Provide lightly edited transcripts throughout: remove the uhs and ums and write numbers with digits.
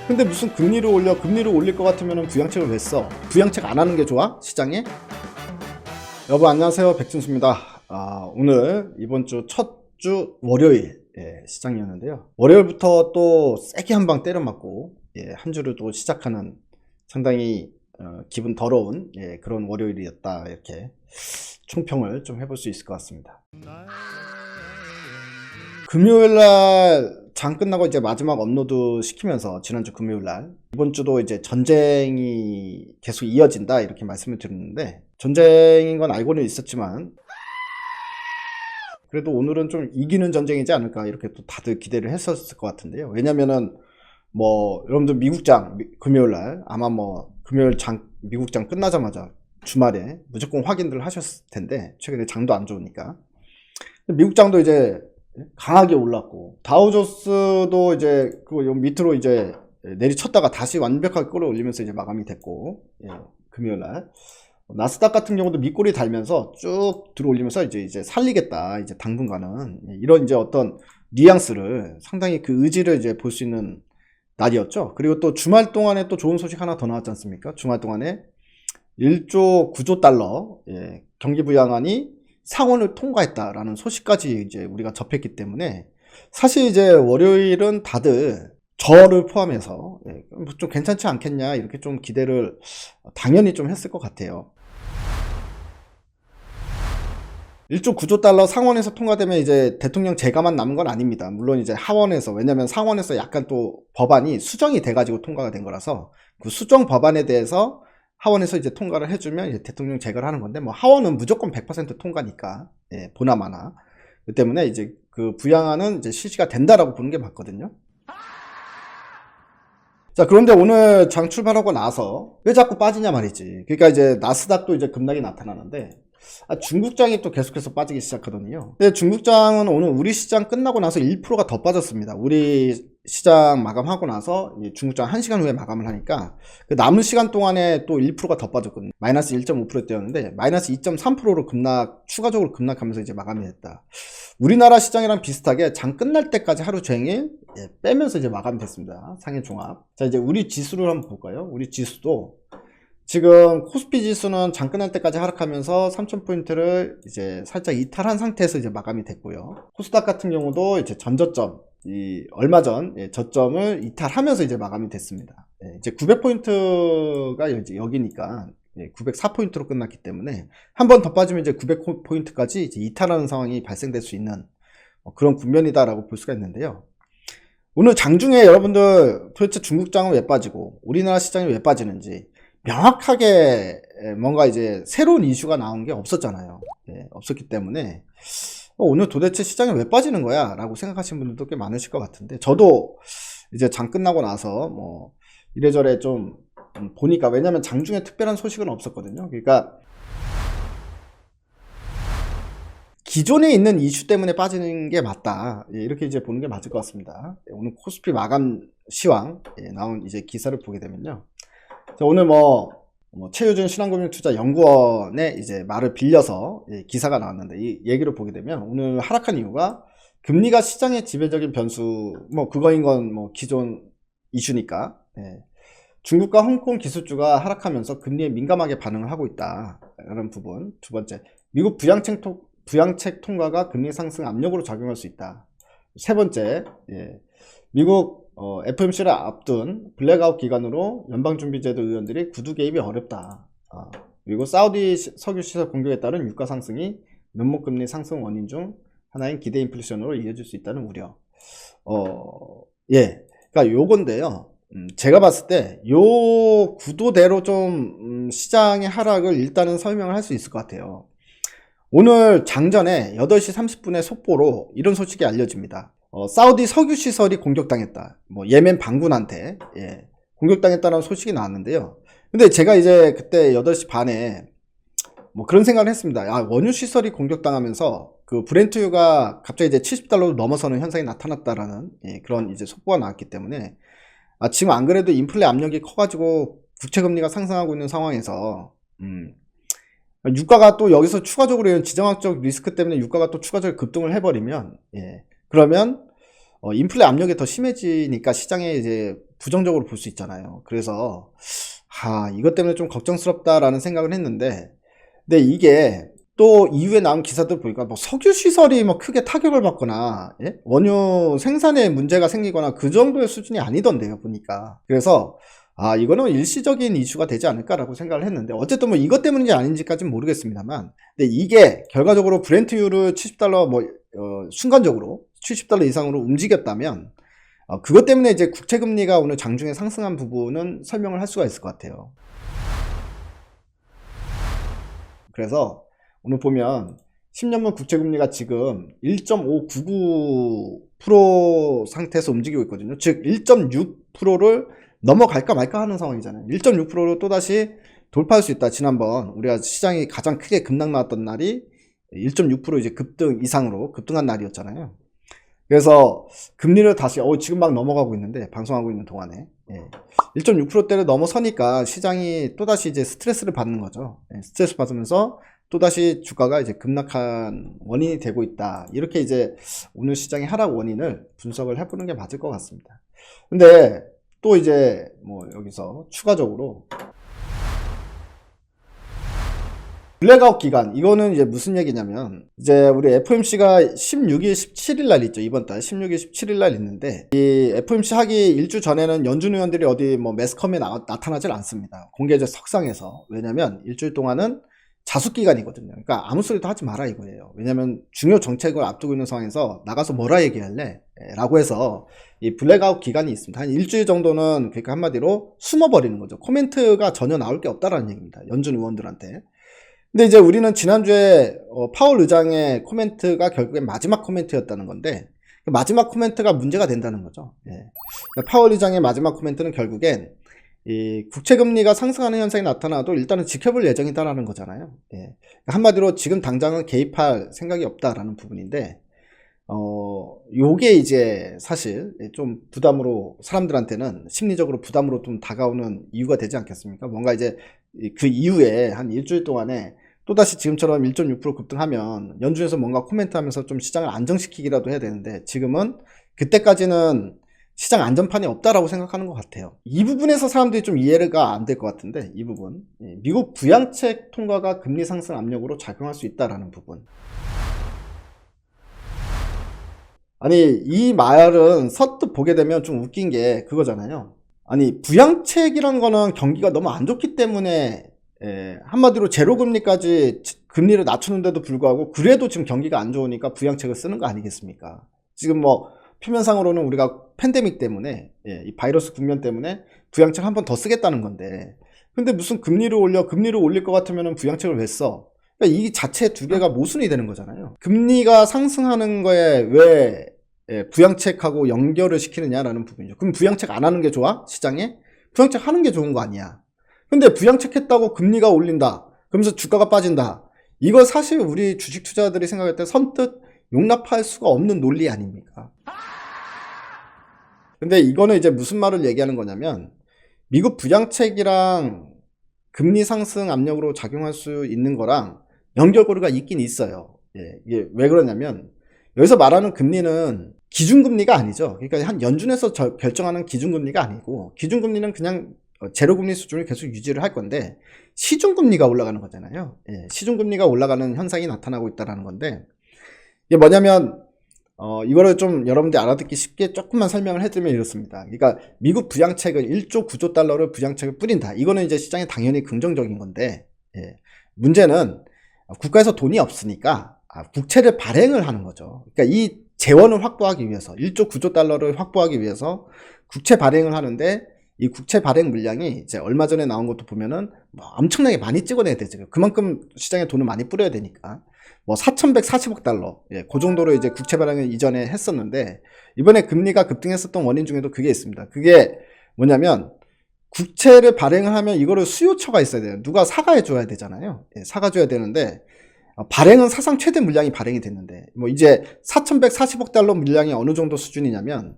근데 무슨 금리를 올려? 금리를 올릴 것 같으면 부양책을 왜 써? 부양책 안 하는 게 좋아? 시장에? 여러분 안녕하세요, 백준수입니다. 오늘 이번 주 첫 주 월요일 시장이었는데요. 월요일부터 또 세게 한 방 때려 맞고 한 주를 또 시작하는 상당히 기분 더러운 그런 월요일이었다, 이렇게 총평을 좀 해볼 수 있을 것 같습니다. 금요일날 장 끝나고 이제 마지막 업로드 시키면서 지난주 금요일날 이번 주도 이제 전쟁이 계속 이어진다, 이렇게 말씀을 드렸는데, 전쟁인 건 알고는 있었지만 그래도 오늘은 좀 이기는 전쟁이지 않을까, 이렇게 또 다들 기대를 했었을 것 같은데요. 왜냐면은 여러분들 미국장 금요일날 아마 금요일 미국장 끝나자마자 주말에 무조건 확인들 하셨을 텐데, 최근에 장도 안 좋으니까 미국장도 이제 강하게 올랐고, 다우존스도 이제 그 밑으로 이제 내리쳤다가 다시 완벽하게 끌어올리면서 이제 마감이 됐고, 금요일날 나스닥 같은 경우도 밑꼬리 달면서 쭉 들어올리면서 이제 살리겠다, 이제 당분간은, 이런 이제 어떤 뉘앙스를, 상당히 그 의지를 이제 볼 수 있는 날이었죠. 그리고 또 주말 동안에 또 좋은 소식 하나 더 나왔지 않습니까? 주말 동안에 1조 9조 달러 경기 부양안이 상원을 통과했다라는 소식까지 이제 우리가 접했기 때문에, 사실 이제 월요일은 다들 저를 포함해서 좀 괜찮지 않겠냐, 이렇게 좀 기대를 당연히 좀 했을 것 같아요. 1조 9조 달러 상원에서 통과되면 이제 대통령 재가만 남은 건 아닙니다. 물론 이제 하원에서, 왜냐면 상원에서 약간 또 법안이 수정이 돼가지고 통과가 된 거라서, 그 수정 법안에 대해서 하원에서 이제 통과를 해주면 이제 대통령 재가를 하는 건데, 하원은 무조건 100% 통과니까, 보나마나. 그 때문에 이제 그 부양안은 이제 실시가 된다라고 보는 게 맞거든요. 자, 그런데 오늘 장 출발하고 나서 왜 자꾸 빠지냐 말이지. 그러니까 이제 나스닥도 이제 급락이 나타나는데, 중국장이 또 계속해서 빠지기 시작하더니요. 근데 중국장은 오늘 우리 시장 끝나고 나서 1%가 더 빠졌습니다. 우리 시장 마감하고 나서 중국장 1시간 후에 마감을 하니까 그 남은 시간 동안에 또 1%가 더 빠졌거든요. 마이너스 1.5%대였는데 마이너스 2.3%로 추가적으로 급락하면서 이제 마감이 됐다. 우리나라 시장이랑 비슷하게 장 끝날 때까지 하루 종일 빼면서 이제 마감이 됐습니다. 상해 종합. 자, 이제 우리 지수를 한번 볼까요? 우리 지수도 지금 코스피 지수는 장 끝날 때까지 하락하면서 3,000포인트를 이제 살짝 이탈한 상태에서 이제 마감이 됐고요. 코스닥 같은 경우도 이제 전저점, 얼마 전 저점을 이탈하면서 이제 마감이 됐습니다. 이제 900포인트가 여기니까 904포인트로 끝났기 때문에 한 번 더 빠지면 이제 900포인트까지 이제 이탈하는 상황이 발생될 수 있는 그런 국면이다라고 볼 수가 있는데요. 오늘 장중에 여러분들 도대체 중국장은 왜 빠지고 우리나라 시장이 왜 빠지는지 명확하게 뭔가 이제 새로운 이슈가 나온 게 없었잖아요. 없었기 때문에 오늘 도대체 시장이 왜 빠지는 거야? 라고 생각하시는 분들도 꽤 많으실 것 같은데, 저도 이제 장 끝나고 나서 이래저래 좀 보니까, 왜냐면 장중에 특별한 소식은 없었거든요. 그러니까 기존에 있는 이슈 때문에 빠지는 게 맞다, 이렇게 이제 보는 게 맞을 것 같습니다. 오늘 코스피 마감 시황 나온 이제 기사를 보게 되면요. 자, 오늘 최유준 신한금융투자연구원의 이제 말을 빌려서 기사가 나왔는데, 이 얘기를 보게 되면 오늘 하락한 이유가 금리가 시장의 지배적인 변수, 그거인 건 기존 이슈니까, 중국과 홍콩 기술주가 하락하면서 금리에 민감하게 반응을 하고 있다라는 부분. 두 번째, 미국 부양책 통과가 금리 상승 압력으로 작용할 수 있다. 세 번째, 미국 FOMC를 앞둔 블랙아웃 기간으로 연방준비제도 의원들이 구두 개입이 어렵다. 그리고 사우디 석유시설 공격에 따른 유가 상승이 명목금리 상승 원인 중 하나인 기대 인플레이션으로 이어질 수 있다는 우려. 그러니까 요건데요. 제가 봤을 때 요 구도대로 좀 시장의 하락을 일단은 설명을 할 수 있을 것 같아요. 오늘 장전에 8시 30분에 속보로 이런 소식이 알려집니다. 사우디 석유시설이 공격당했다. 예멘 반군한테 공격당했다는 소식이 나왔는데요. 근데 제가 이제 그때 8시 반에 그런 생각을 했습니다. 원유시설이 공격당하면서 그 브렌트유가 갑자기 이제 $70로 넘어서는 현상이 나타났다라는 그런 이제 속보가 나왔기 때문에, 지금 안 그래도 인플레 압력이 커가지고 국채금리가 상승하고 있는 상황에서 유가가 또 여기서 추가적으로 이런 지정학적 리스크 때문에 유가가 또 추가적으로 급등을 해버리면, 그러면 인플레 압력이 더 심해지니까 시장에 이제 부정적으로 볼 수 있잖아요. 그래서 이것 때문에 좀 걱정스럽다라는 생각을 했는데, 근데 이게 또 이후에 나온 기사들 보니까 뭐 석유 시설이 뭐 크게 타격을 받거나, 예? 원유 생산에 문제가 생기거나 그 정도의 수준이 아니던데요, 보니까. 그래서 이거는 일시적인 이슈가 되지 않을까라고 생각을 했는데, 어쨌든 뭐 이것 때문인지 아닌지까지는 모르겠습니다만, 근데 이게 결과적으로 브렌트유를 70달러 순간적으로 70달러 이상으로 움직였다면, 그것 때문에 이제 국채금리가 오늘 장중에 상승한 부분은 설명을 할 수가 있을 것 같아요. 그래서 오늘 보면 10년물 국채금리가 지금 1.599% 상태에서 움직이고 있거든요. 즉 1.6%를 넘어갈까 말까 하는 상황이잖아요. 1.6%를 또다시 돌파할 수 있다. 지난번 우리가 시장이 가장 크게 급락 나왔던 날이 1.6% 이제 급등 이상으로 급등한 날이었잖아요. 그래서 금리를 다시 지금 막 넘어가고 있는데, 방송하고 있는 동안에 1.6%대를 넘어서니까 시장이 또다시 이제 스트레스를 받는 거죠. 스트레스 받으면서 또다시 주가가 이제 급락한 원인이 되고 있다. 이렇게 이제 오늘 시장의 하락 원인을 분석을 해보는 게 맞을 것 같습니다. 근데 또 이제 뭐 여기서 추가적으로 블랙아웃 기간, 이거는 이제 무슨 얘기냐면, 이제 우리 FOMC가 16일, 17일 날 있죠. 이번 달 16일, 17일 날 있는데, 이 FOMC 하기 일주 전에는 연준 의원들이 어디 뭐 매스컴에 나타나질 않습니다. 공개적 석상에서. 왜냐면 일주일 동안은 자숙 기간이거든요. 그러니까 아무 소리도 하지 마라 이거예요. 왜냐면 중요 정책을 앞두고 있는 상황에서 나가서 뭐라 얘기할래? 라고 해서 이 블랙아웃 기간이 있습니다. 한 일주일 정도는, 그러니까 한마디로 숨어버리는 거죠. 코멘트가 전혀 나올 게 없다라는 얘기입니다. 연준 의원들한테. 근데 이제 우리는 지난주에 파월 의장의 코멘트가 결국엔 마지막 코멘트였다는 건데, 마지막 코멘트가 문제가 된다는 거죠. 그러니까 파월 의장의 마지막 코멘트는 결국엔 이 국채금리가 상승하는 현상이 나타나도 일단은 지켜볼 예정이다라는 거잖아요. 한마디로 지금 당장은 개입할 생각이 없다라는 부분인데, 요게 이제 사실 좀 부담으로, 사람들한테는 심리적으로 부담으로 좀 다가오는 이유가 되지 않겠습니까? 뭔가 이제 그 이후에 한 일주일 동안에 또다시 지금처럼 1.6% 급등하면 연준에서 뭔가 코멘트 하면서 좀 시장을 안정시키기라도 해야 되는데, 지금은 그때까지는 시장 안전판이 없다라고 생각하는 것 같아요. 이 부분에서 사람들이 좀 이해가 안 될 것 같은데, 이 부분. 미국 부양책 통과가 금리 상승 압력으로 작용할 수 있다라는 부분. 아니, 이 말은 서뜻 보게 되면 좀 웃긴 게 그거잖아요. 아니, 부양책이란 거는 경기가 너무 안 좋기 때문에, 한마디로 제로금리까지 금리를 낮추는데도 불구하고 그래도 지금 경기가 안 좋으니까 부양책을 쓰는 거 아니겠습니까? 지금 뭐 표면상으로는 우리가 팬데믹 때문에, 이 바이러스 국면 때문에 부양책 한 번 더 쓰겠다는 건데, 근데 무슨 금리를 올릴 것 같으면 부양책을 왜 써? 그러니까 이 자체 두 개가 모순이 되는 거잖아요. 금리가 상승하는 거에 왜 부양책하고 연결을 시키느냐라는 부분이죠. 그럼 부양책 안 하는 게 좋아? 시장에? 부양책 하는 게 좋은 거 아니야. 근데 부양책 했다고 금리가 올린다, 그러면서 주가가 빠진다. 이거 사실 우리 주식 투자자들이 생각할 때 선뜻 용납할 수가 없는 논리 아닙니까? 근데 이거는 이제 무슨 말을 얘기하는 거냐면, 미국 부양책이랑 금리 상승 압력으로 작용할 수 있는 거랑 연결고리가 있긴 있어요. 이게 왜 그러냐면, 여기서 말하는 금리는 기준금리가 아니죠. 그러니까 한 연준에서 결정하는 기준금리가 아니고, 기준금리는 그냥 제로금리 수준을 계속 유지를 할 건데, 시중금리가 올라가는 거잖아요. 시중금리가 올라가는 현상이 나타나고 있다는 건데, 이게 뭐냐면, 이거를 좀 여러분들이 알아듣기 쉽게 조금만 설명을 해드리면 이렇습니다. 그러니까 미국 부양책은 1조 9조 달러를 부양책을 뿌린다. 이거는 이제 시장에 당연히 긍정적인 건데, 문제는 국가에서 돈이 없으니까 국채를 발행을 하는 거죠. 그러니까 이 재원을 확보하기 위해서, 1조 9조 달러를 확보하기 위해서 국채 발행을 하는데, 이 국채 발행 물량이 이제 얼마 전에 나온 것도 보면은 뭐 엄청나게 많이 찍어내야 되죠. 그만큼 시장에 돈을 많이 뿌려야 되니까. 뭐 4,140억 달러. 그 정도로 이제 국채 발행을 이전에 했었는데, 이번에 금리가 급등했었던 원인 중에도 그게 있습니다. 그게 뭐냐면, 국채를 발행을 하면 이거를 수요처가 있어야 돼요. 누가 사가해 줘야 되잖아요. 사가 줘야 되는데, 발행은 사상 최대 물량이 발행이 됐는데, 뭐 이제 4,140억 달러 물량이 어느 정도 수준이냐면,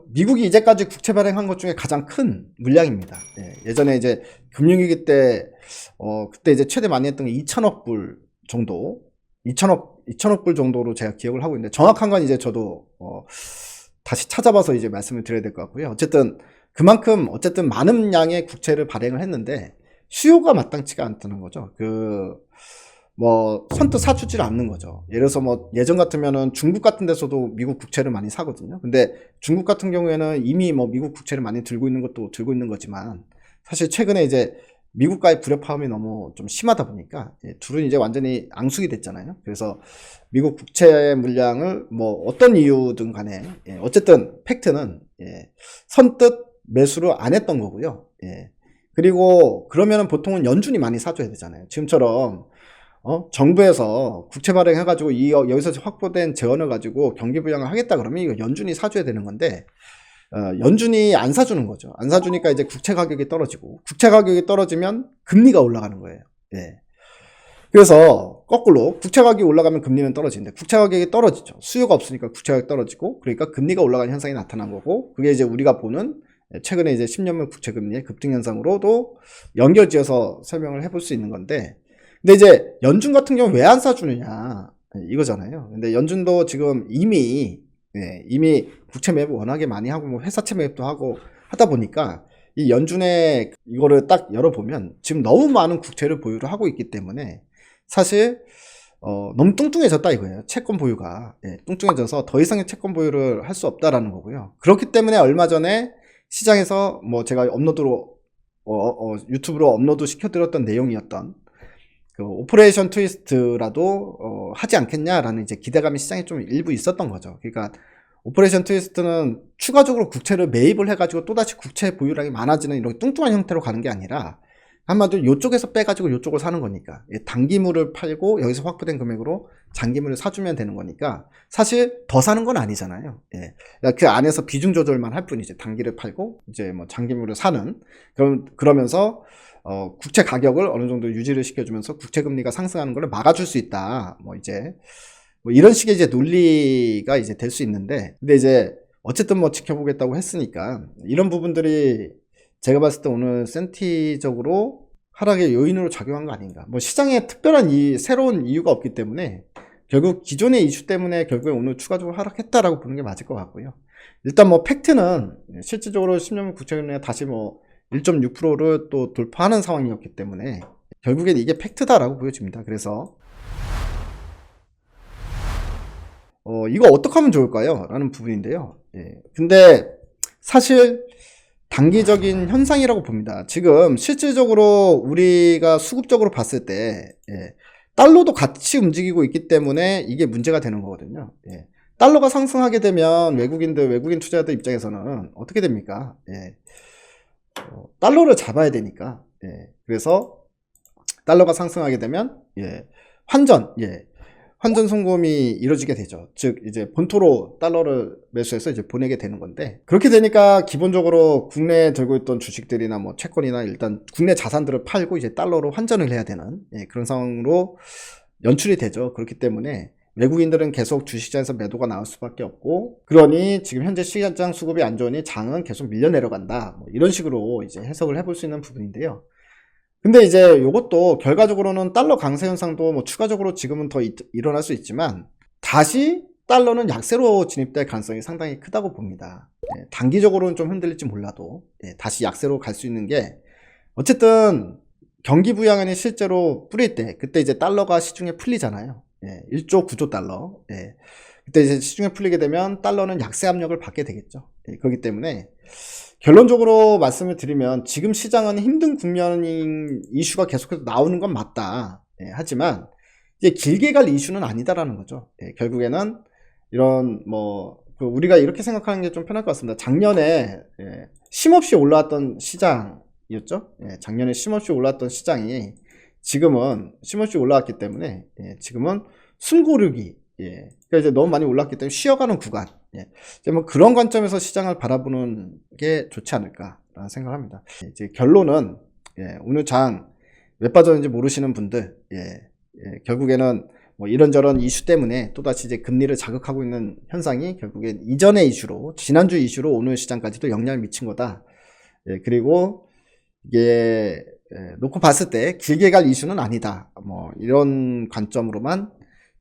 미국이 이제까지 국채 발행한 것 중에 가장 큰 물량입니다. 예전에 이제 금융위기 때, 그때 이제 최대 많이 했던 게 2천억 불 정도, 2천억 불 정도로 제가 기억을 하고 있는데, 정확한 건 이제 저도, 다시 찾아봐서 이제 말씀을 드려야 될 것 같고요. 어쨌든 그만큼 어쨌든 많은 양의 국채를 발행을 했는데 수요가 마땅치가 않다는 거죠. 뭐 선뜻 사주질 않는 거죠. 예를 들어서 뭐 예전 같으면은 중국 같은 데서도 미국 국채를 많이 사거든요. 근데 중국 같은 경우에는 이미 뭐 미국 국채를 많이 들고 있는 것도 들고 있는 거지만 사실 최근에 이제 미국과의 불협화음이 너무 좀 심하다 보니까 둘은 이제 완전히 앙숙이 됐잖아요. 그래서 미국 국채 물량을 뭐 어떤 이유든 간에 어쨌든 팩트는 선뜻 매수를 안 했던 거고요. 그리고 그러면은 보통은 연준이 많이 사줘야 되잖아요. 지금처럼 정부에서 국채 발행해가지고 여기서 확보된 재원을 가지고 경기 부양을 하겠다 그러면 이거 연준이 사줘야 되는 건데 연준이 안 사주는 거죠. 안 사주니까 이제 국채 가격이 떨어지고 국채 가격이 떨어지면 금리가 올라가는 거예요. 그래서 거꾸로 국채 가격이 올라가면 금리는 떨어지는데 국채 가격이 떨어지죠. 수요가 없으니까 국채 가격이 떨어지고 그러니까 금리가 올라가는 현상이 나타난 거고 그게 이제 우리가 보는 최근에 이제 10년물 국채 금리의 급등 현상으로도 연결지어서 설명을 해볼 수 있는 건데 근데 이제 연준 같은 경우 왜 안 사주느냐 이거잖아요. 근데 연준도 지금 이미 국채 매입 워낙에 많이 하고 뭐 회사채 매입도 하고 하다 보니까 이 연준의 이거를 딱 열어보면 지금 너무 많은 국채를 보유를 하고 있기 때문에 사실 너무 뚱뚱해졌다 이거예요. 채권 보유가 뚱뚱해져서 더 이상의 채권 보유를 할 수 없다라는 거고요. 그렇기 때문에 얼마 전에 시장에서 뭐 제가 업로드로 유튜브로 업로드 시켜드렸던 내용이었던 그 오퍼레이션 트위스트라도 하지 않겠냐라는 이제 기대감이 시장에 좀 일부 있었던 거죠. 그러니까 오퍼레이션 트위스트는 추가적으로 국채를 매입을 해가지고 또다시 국채 보유량이 많아지는 이런 뚱뚱한 형태로 가는 게 아니라 한마디로 이쪽에서 빼가지고 이쪽을 사는 거니까 단기물을 팔고 여기서 확보된 금액으로 장기물을 사주면 되는 거니까 사실 더 사는 건 아니잖아요. 그 안에서 비중 조절만 할 뿐이지 단기를 팔고 이제 뭐 장기물을 사는 그러면서 국채 가격을 어느 정도 유지를 시켜주면서 국채 금리가 상승하는 걸 막아줄 수 있다. 뭐 이제 뭐 이런 식의 이제 논리가 이제 될 수 있는데 근데 이제 어쨌든 뭐 지켜보겠다고 했으니까 이런 부분들이 제가 봤을 때 오늘 센티적으로 하락의 요인으로 작용한 거 아닌가. 뭐 시장에 특별한 새로운 이유가 없기 때문에 결국 기존의 이슈 때문에 결국에 오늘 추가적으로 하락했다라고 보는 게 맞을 것 같고요. 일단 뭐 팩트는 실질적으로 10년 국채금리가 다시 뭐 1.6%를 또 돌파하는 상황이었기 때문에 결국엔 이게 팩트다라고 보여집니다. 그래서 이거 어떻게 하면 좋을까요? 라는 부분인데요. 근데 사실 단기적인 현상이라고 봅니다. 지금 실질적으로 우리가 수급적으로 봤을 때 달러도 같이 움직이고 있기 때문에 이게 문제가 되는 거거든요. 달러가 상승하게 되면 외국인 투자자들 입장에서는 어떻게 됩니까? 달러를 잡아야 되니까. 그래서 달러가 상승하게 되면 환전 송금이 이루어지게 되죠. 즉 이제 본토로 달러를 매수해서 이제 보내게 되는 건데 그렇게 되니까 기본적으로 국내에 들고 있던 주식들이나 뭐 채권이나 일단 국내 자산들을 팔고 이제 달러로 환전을 해야 되는 그런 상황으로 연출이 되죠. 그렇기 때문에 외국인들은 계속 주식시장에서 매도가 나올 수밖에 없고 그러니 지금 현재 시장 수급이 안 좋으니 장은 계속 밀려 내려간다. 뭐 이런 식으로 이제 해석을 해볼 수 있는 부분인데요. 근데 이제 이것도 결과적으로는 달러 강세 현상도 뭐 추가적으로 지금은 더 일어날 수 있지만 다시 달러는 약세로 진입될 가능성이 상당히 크다고 봅니다. 단기적으로는 좀 흔들릴지 몰라도 다시 약세로 갈 수 있는 게 어쨌든 경기 부양안이 실제로 뿌릴 때 그때 이제 달러가 시중에 풀리잖아요. 1조 9조 달러. 그때 이제 시중에 풀리게 되면 달러는 약세 압력을 받게 되겠죠. 그렇기 때문에 결론적으로 말씀을 드리면 지금 시장은 힘든 국면인 이슈가 계속해서 나오는 건 맞다. 하지만 이제 길게 갈 이슈는 아니다라는 거죠. 결국에는 이런 우리가 이렇게 생각하는 게 좀 편할 것 같습니다. 작년에 쉼없이 올라왔던 시장이었죠. 작년에 쉼없이 올라왔던 시장이 지금은 쉼없이 올라왔기 때문에 지금은 숨고르기. 그러니까 이제 너무 많이 올랐기 때문에 쉬어가는 구간. 이제 뭐 그런 관점에서 시장을 바라보는 게 좋지 않을까라는 생각을 합니다. 이제 결론은 오늘 장 왜 빠졌는지 모르시는 분들 결국에는 뭐 이런저런 이슈 때문에 또다시 이제 금리를 자극하고 있는 현상이 결국엔 이전의 이슈로 지난주 이슈로 오늘 시장까지도 영향을 미친 거다. 그리고 이게 놓고 봤을 때 길게 갈 이슈는 아니다. 뭐 이런 관점으로만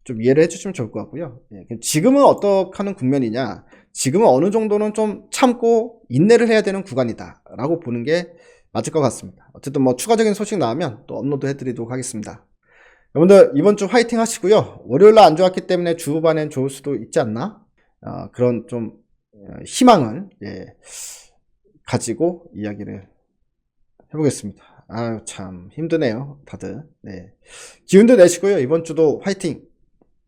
좀 이해를 해주시면 좋을 것 같고요. 지금은 어떻게 하는 국면이냐? 지금은 어느 정도는 좀 참고 인내를 해야 되는 구간이다 라고 보는 게 맞을 것 같습니다. 어쨌든 뭐 추가적인 소식 나오면 또 업로드 해드리도록 하겠습니다. 여러분들 이번 주 화이팅 하시고요. 월요일날 안 좋았기 때문에 주 후반엔 좋을 수도 있지 않나? 그런 좀 희망을 가지고 이야기를 해보겠습니다. 아유 참 힘드네요 다들. 네. 기운도 내시고요. 이번 주도 화이팅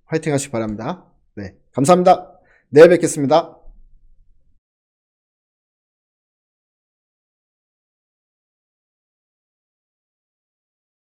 하시기 바랍니다. 네, 감사합니다. 내일 뵙겠습니다.